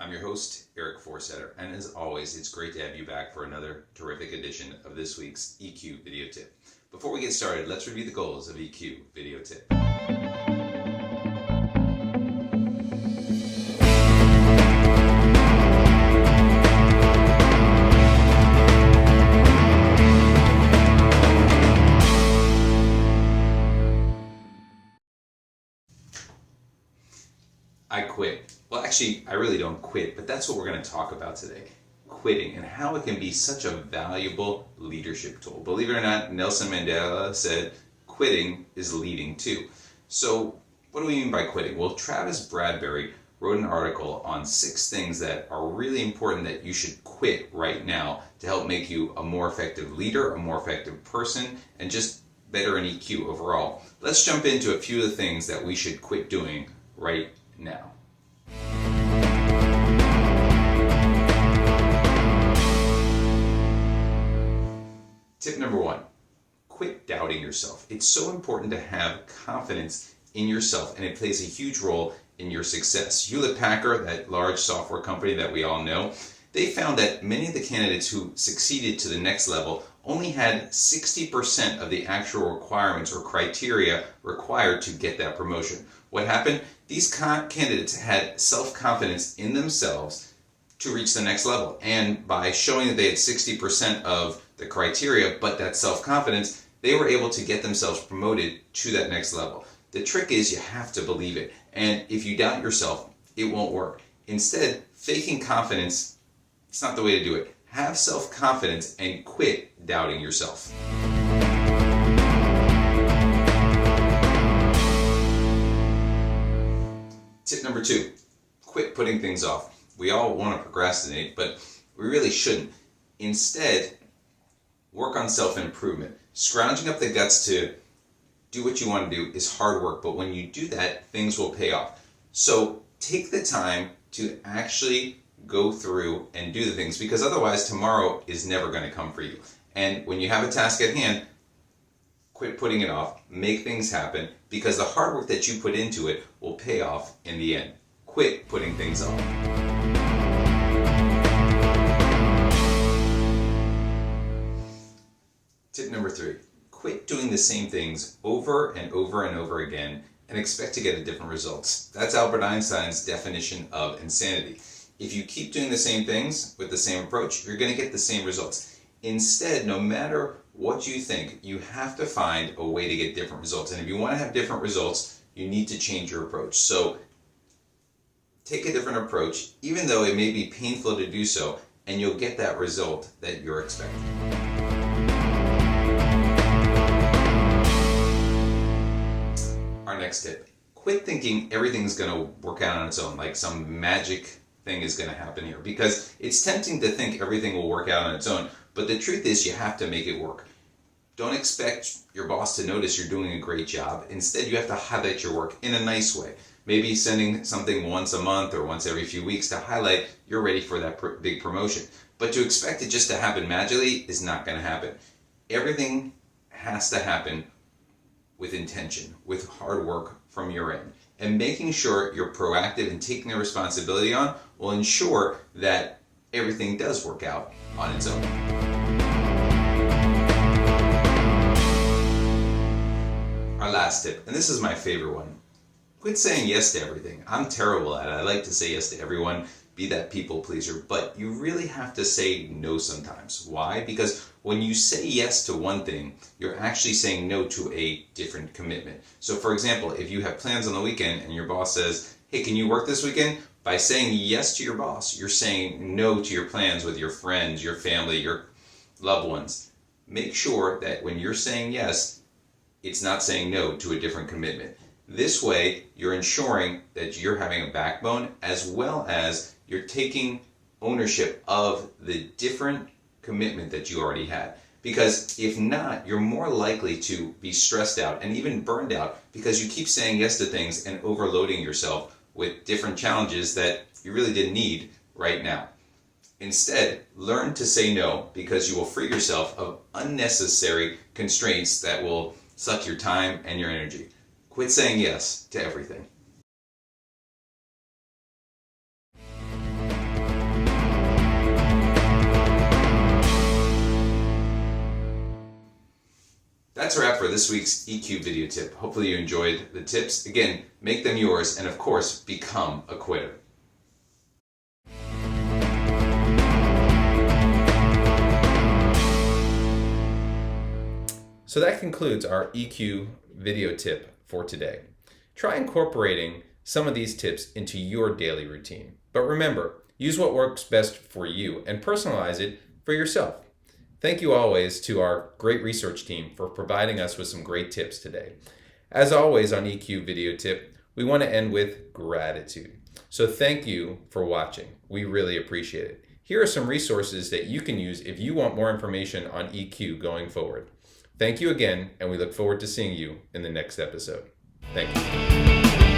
I'm your host, Eric Forsetter, and as always, it's great to have you back for another terrific edition of this week's EQ Video Tip. Before we get started, let's review the goals of EQ Video Tip. I quit. Well, actually, I really don't quit, but that's what we're going to talk about today. Quitting and how it can be such a valuable leadership tool. Believe it or not, Nelson Mandela said, quitting is leading too. So what do we mean by quitting? Well, Travis Bradberry wrote an article on 6 things that are really important that you should quit right now to help make you a more effective leader, a more effective person, and just better in EQ overall. Let's jump into a few of the things that we should quit doing right now. Tip number 1, quit doubting yourself. It's so important to have confidence in yourself, and it plays a huge role in your success. Hewlett Packard, that large software company that we all know, they found that many of the candidates who succeeded to the next level only had 60% of the actual requirements or criteria required to get that promotion. What happened? These candidates had self-confidence in themselves to reach the next level. And by showing that they had 60% of the criteria, but that self-confidence, they were able to get themselves promoted to that next level. The trick is you have to believe it. And if you doubt yourself, it won't work. Instead, faking confidence, it's not the way to do it. Have self-confidence and quit doubting yourself. Tip number 2, quit putting things off. We all want to procrastinate, but we really shouldn't. Instead, work on self-improvement. Scrounging up the guts to do what you want to do is hard work, but when you do that, things will pay off. So take the time to actually go through and do the things, because otherwise tomorrow is never going to come for you. And when you have a task at hand, quit putting it off, make things happen, because the hard work that you put into it will pay off in the end. Quit putting things off. Tip number 3, quit doing the same things over and over and over again and expect to get a different results. That's Albert Einstein's definition of insanity. If you keep doing the same things with the same approach, you're going to get the same results. Instead, no matter what you think, you have to find a way to get different results. And if you want to have different results, you need to change your approach. So take a different approach, even though it may be painful to do so, and you'll get that result that you're expecting. Our next tip, quit thinking everything's going to work out on its own, like some magic thing is going to happen here, because it's tempting to think everything will work out on its own, but the truth is you have to make it work. Don't expect your boss to notice you're doing a great job. Instead, you have to highlight your work in a nice way. Maybe sending something once a month or once every few weeks to highlight you're ready for that big promotion. But to expect it just to happen magically is not going to happen. Everything has to happen with intention, with hard work from your end. And making sure you're proactive and taking the responsibility on will ensure that everything does work out on its own. Our last tip, and this is my favorite one, quit saying yes to everything. I'm terrible at it. I like to say yes to everyone, be that people pleaser, but you really have to say no sometimes. Why? Because when you say yes to one thing, you're actually saying no to a different commitment. So for example, if you have plans on the weekend and your boss says, hey, can you work this weekend? By saying yes to your boss, you're saying no to your plans with your friends, your family, your loved ones. Make sure that when you're saying yes, it's not saying no to a different commitment. This way, you're ensuring that you're having a backbone, as well as you're taking ownership of the different commitment that you already had. Because if not, you're more likely to be stressed out and even burned out because you keep saying yes to things and overloading yourself with different challenges that you really didn't need right now. Instead, learn to say no, because you will free yourself of unnecessary constraints that will suck your time and your energy. Quit saying yes to everything. that's a wrap for this week's EQ video tip. Hopefully you enjoyed the tips. Again, make them yours, and of course, become a quitter. So that concludes our EQ video tip for today. Try incorporating some of these tips into your daily routine. But remember, use what works best for you and personalize it for yourself. Thank you always to our great research team for providing us with some great tips today. As always on EQ Video Tip, we want to end with gratitude. So thank you for watching. We really appreciate it. Here are some resources that you can use if you want more information on EQ going forward. Thank you again, and we look forward to seeing you in the next episode. Thank you.